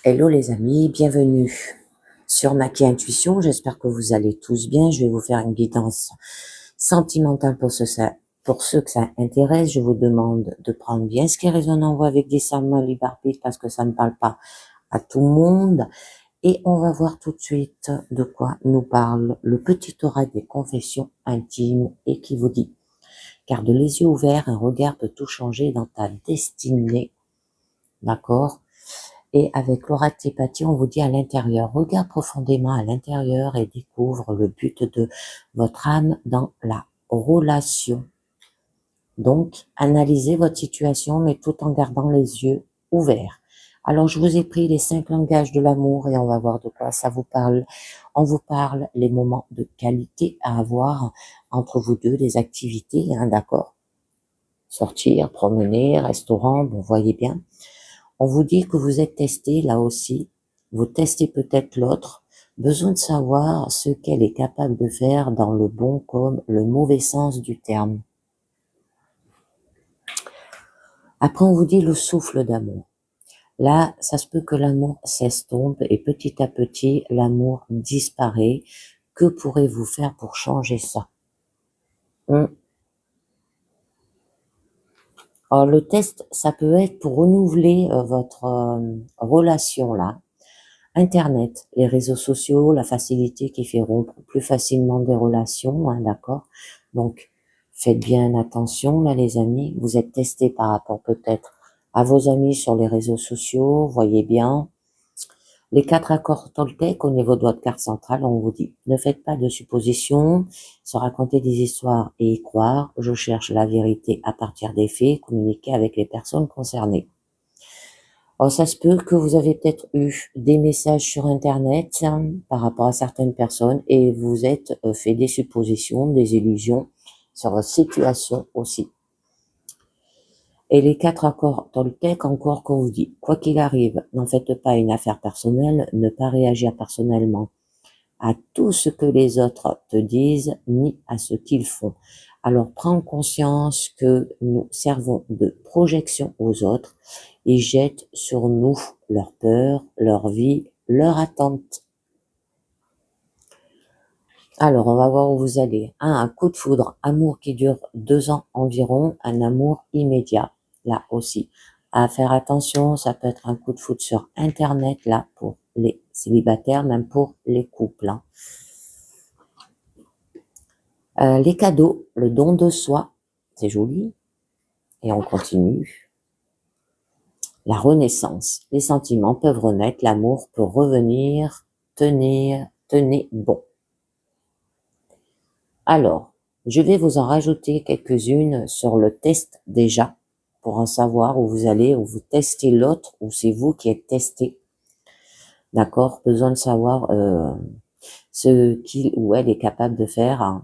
Hello les amis, bienvenue sur Maki Intuition. J'espère que vous allez tous bien. Je vais vous faire une guidance sentimentale pour ceux que ça intéresse. Je vous demande de prendre bien ce qui résonne en vous avec discernement libre arbitre parce que ça ne parle pas à tout le monde. Et on va voir tout de suite de quoi nous parle le petit oracle des confessions intimes et qui vous dit: garde les yeux ouverts, un regard peut tout changer dans ta destinée. D'accord? Et avec l'oracle télépathie, on vous dit à l'intérieur, regarde profondément à l'intérieur et découvre le but de votre âme dans la relation. Donc, analysez votre situation, mais tout en gardant les yeux ouverts. Alors, je vous ai pris les 5 langages de l'amour et on va voir de quoi ça vous parle. On vous parle les moments de qualité à avoir entre vous deux, des activités, d'accord? Sortir, promener, restaurant, vous voyez bien. On vous dit que vous êtes testé là aussi, vous testez peut-être l'autre, besoin de savoir ce qu'elle est capable de faire dans le bon comme le mauvais sens du terme. Après on vous dit le souffle d'amour. Là, ça se peut que l'amour s'estompe et petit à petit l'amour disparaît. Que pourrez-vous faire pour changer ça? Alors le test, ça peut être pour renouveler votre relation là. Internet, les réseaux sociaux, la facilité qui fait rompre plus facilement des relations, d'accord? Donc, faites bien attention, là, les amis. Vous êtes testés par rapport peut-être à vos amis sur les réseaux sociaux, voyez bien. Les 4 accords Toltec au niveau de votre carte centrale, on vous dit, ne faites pas de suppositions, se raconter des histoires et y croire. Je cherche la vérité à partir des faits, communiquer avec les personnes concernées. Alors, ça se peut que vous avez peut-être eu des messages sur Internet par rapport à certaines personnes et vous êtes fait des suppositions, des illusions sur votre situation aussi. Et les 4 accords Toltec encore qu'on vous dit, quoi qu'il arrive, n'en faites pas une affaire personnelle, ne pas réagir personnellement à tout ce que les autres te disent ni à ce qu'ils font. Alors prends conscience que nous servons de projection aux autres et jettent sur nous leur peur, leur vie, leur attente. Alors on va voir où vous allez. Un coup de foudre, amour qui dure 2 ans environ, un amour immédiat, là aussi. À faire attention, ça peut être un coup de foudre sur Internet, là, pour les célibataires, même pour les couples. Les cadeaux, le don de soi, c'est joli. Et on continue. La renaissance, les sentiments peuvent renaître, l'amour peut revenir, tenez bon. Alors, je vais vous en rajouter quelques-unes sur le test déjà, pour en savoir où vous allez, où vous testez l'autre, ou c'est vous qui êtes testé. D'accord? Besoin de savoir ce qu'il ou elle est capable de faire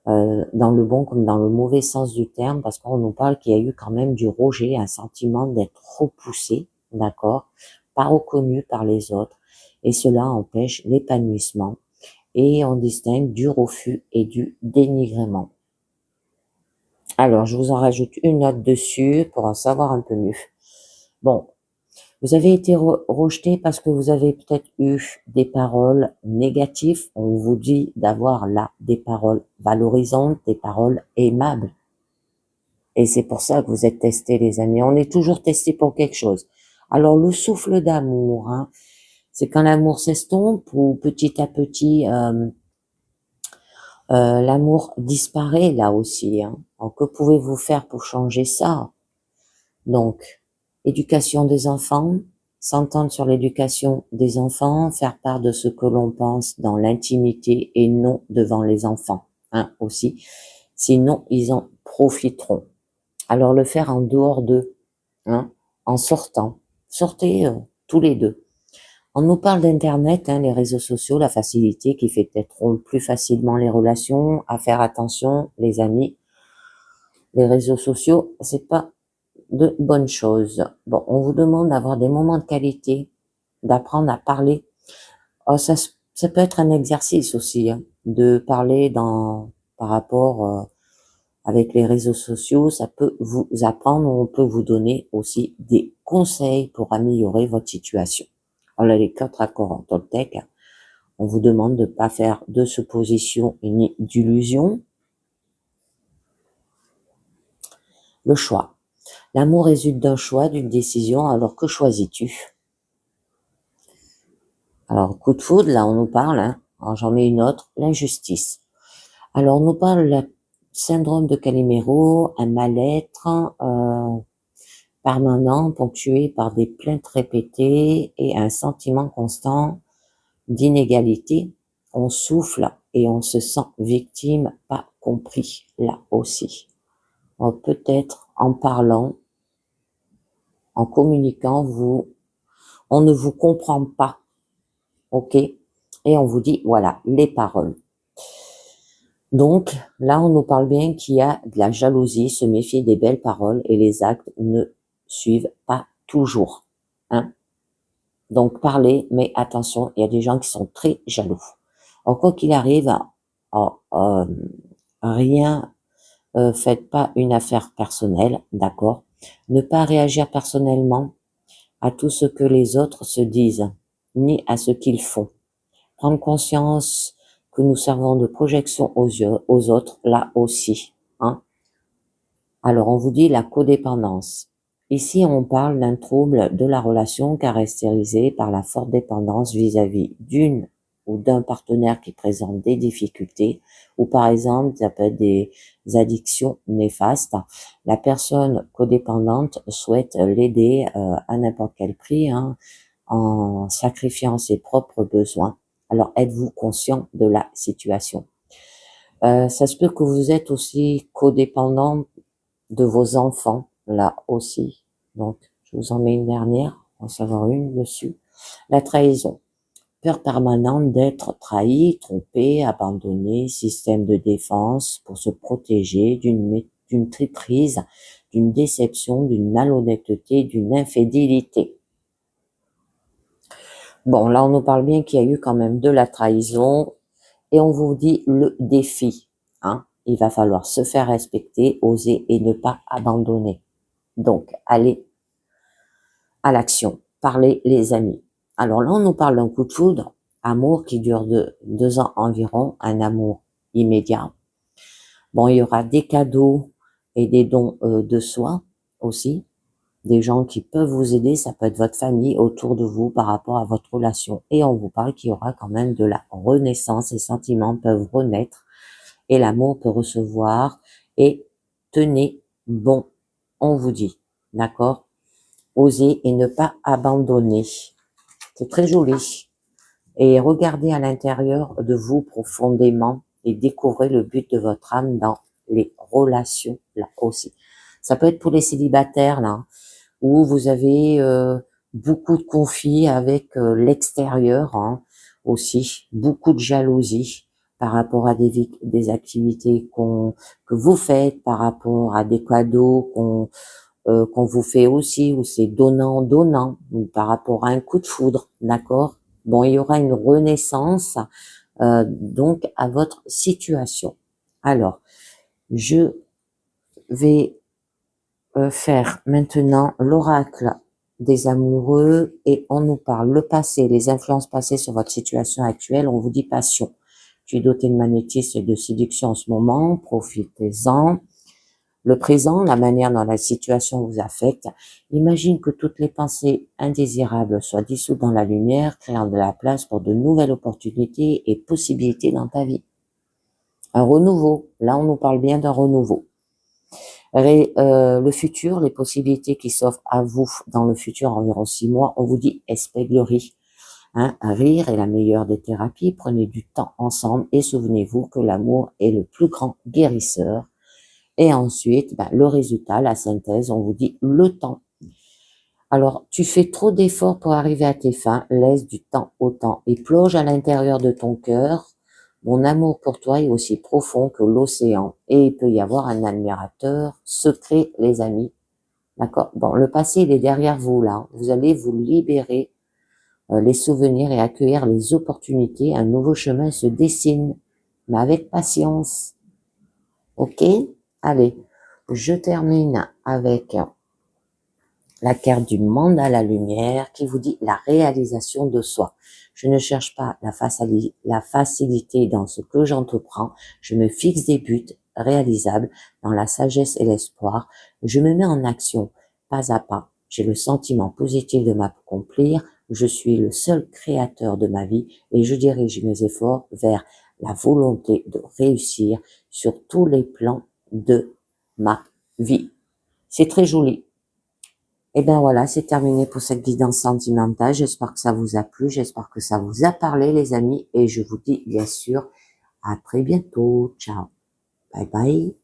dans le bon comme dans le mauvais sens du terme, parce qu'on nous parle qu'il y a eu quand même du rejet, un sentiment d'être repoussé, d'accord, pas reconnu par les autres, et cela empêche l'épanouissement, et on distingue du refus et du dénigrement. Alors, je vous en rajoute une note dessus pour en savoir un peu mieux. Bon, vous avez été rejeté parce que vous avez peut-être eu des paroles négatives. On vous dit d'avoir là des paroles valorisantes, des paroles aimables. Et c'est pour ça que vous êtes testés, les amis. On est toujours testés pour quelque chose. Alors, le souffle d'amour, c'est quand l'amour s'estompe ou petit à petit, l'amour disparaît là aussi. Alors, que pouvez-vous faire pour changer ça? Donc, éducation des enfants, s'entendre sur l'éducation des enfants, faire part de ce que l'on pense dans l'intimité et non devant les enfants, aussi. Sinon, ils en profiteront. Alors, le faire en dehors d'eux, en sortant. Sortez tous les deux. On nous parle d'Internet, les réseaux sociaux, la facilité qui fait peut-être rompre plus facilement les relations, à faire attention, les amis. Les réseaux sociaux, c'est pas de bonnes choses. Bon, on vous demande d'avoir des moments de qualité, d'apprendre à parler. Oh, ça peut être un exercice aussi, de parler par rapport avec les réseaux sociaux. Ça peut vous apprendre, on peut vous donner aussi des conseils pour améliorer votre situation. Alors, les 4 accords en Toltec, on vous demande de ne pas faire de suppositions ni d'illusions. Le choix. L'amour résulte d'un choix, d'une décision, alors que choisis-tu? Alors, coup de foudre, là, on nous parle, hein. Alors, j'en mets une autre, l'injustice. Alors, on nous parle le syndrome de Calimero, un mal-être permanent, ponctué par des plaintes répétées et un sentiment constant d'inégalité. On souffle et on se sent victime, pas compris, là aussi. Peut-être en parlant, en communiquant, on ne vous comprend pas, ok? Et on vous dit, voilà, les paroles. Donc, là, on nous parle bien qu'il y a de la jalousie, se méfier des belles paroles et les actes ne suivent pas toujours, hein? Donc, parlez, mais attention, il y a des gens qui sont très jaloux. Alors, quoi qu'il arrive, rien, faites pas une affaire personnelle, d'accord? Ne pas réagir personnellement à tout ce que les autres se disent, ni à ce qu'ils font. Prendre conscience que nous servons de projection aux autres, là aussi, hein. Alors, on vous dit la codépendance. Ici, on parle d'un trouble de la relation caractérisé par la forte dépendance vis-à-vis d'une ou d'un partenaire qui présente des difficultés, ou par exemple, ça peut être des addictions néfastes. La personne codépendante souhaite l'aider à n'importe quel prix, hein, en sacrifiant ses propres besoins. Alors, êtes-vous conscient de la situation? Ça se peut que vous êtes aussi codépendant de vos enfants, là aussi. Donc, je vous en mets une dernière, on va en savoir une dessus. La trahison. Peur permanente d'être trahi, trompé, abandonné, système de défense pour se protéger d'une traîtrise, d'une déception, d'une malhonnêteté, d'une infidélité. Bon, là, on nous parle bien qu'il y a eu quand même de la trahison et on vous dit le défi, hein. Il va falloir se faire respecter, oser et ne pas abandonner. Donc, allez à l'action. Parlez les amis. Alors là, on nous parle d'un coup de foudre, amour qui dure 2 ans environ, un amour immédiat. Bon, il y aura des cadeaux et des dons de soi aussi, des gens qui peuvent vous aider, ça peut être votre famille autour de vous par rapport à votre relation. Et on vous parle qu'il y aura quand même de la renaissance, les sentiments peuvent renaître et l'amour peut recevoir et tenez bon, on vous dit, d'accord? Osez et ne pas abandonner. C'est très joli. Et regardez à l'intérieur de vous profondément et découvrez le but de votre âme dans les relations là aussi. Ça peut être pour les célibataires là, où vous avez beaucoup de conflits avec l'extérieur, hein, aussi, beaucoup de jalousie par rapport à des activités que vous faites, par rapport à des cadeaux qu'on vous fait aussi, ou c'est donnant, ou par rapport à un coup de foudre, d'accord? Bon, il y aura une renaissance donc à votre situation. Alors, je vais faire maintenant l'oracle des amoureux et on nous parle le passé, les influences passées sur votre situation actuelle. On vous dit passion. Tu es doté de magnétisme et de séduction en ce moment, profitez-en. Le présent, la manière dont la situation vous affecte. Imagine que toutes les pensées indésirables soient dissoutes dans la lumière, créant de la place pour de nouvelles opportunités et possibilités dans ta vie. Un renouveau. Là, on nous parle bien d'un renouveau. Le futur, les possibilités qui s'offrent à vous dans le futur, environ 6 mois, on vous dit espièglerie. Hein, rire est la meilleure des thérapies. Prenez du temps ensemble et souvenez-vous que l'amour est le plus grand guérisseur. Et ensuite, le résultat, la synthèse, on vous dit le temps. Alors, tu fais trop d'efforts pour arriver à tes fins, laisse du temps au temps et plonge à l'intérieur de ton cœur. Mon amour pour toi est aussi profond que l'océan et il peut y avoir un admirateur secret, les amis. D'accord? Bon, le passé, il est derrière vous, là. Vous allez vous libérer les souvenirs et accueillir les opportunités. Un nouveau chemin se dessine, mais avec patience. Ok? Allez, je termine avec la carte du monde à la lumière qui vous dit la réalisation de soi. Je ne cherche pas la facilité dans ce que j'entreprends. Je me fixe des buts réalisables dans la sagesse et l'espoir. Je me mets en action pas à pas. J'ai le sentiment positif de m'accomplir. Je suis le seul créateur de ma vie et je dirige mes efforts vers la volonté de réussir sur tous les plans de ma vie. C'est très joli. Et ben voilà, c'est terminé pour cette guidance sentimentale. J'espère que ça vous a plu, j'espère que ça vous a parlé, les amis, et je vous dis bien sûr à très bientôt. Ciao. Bye bye.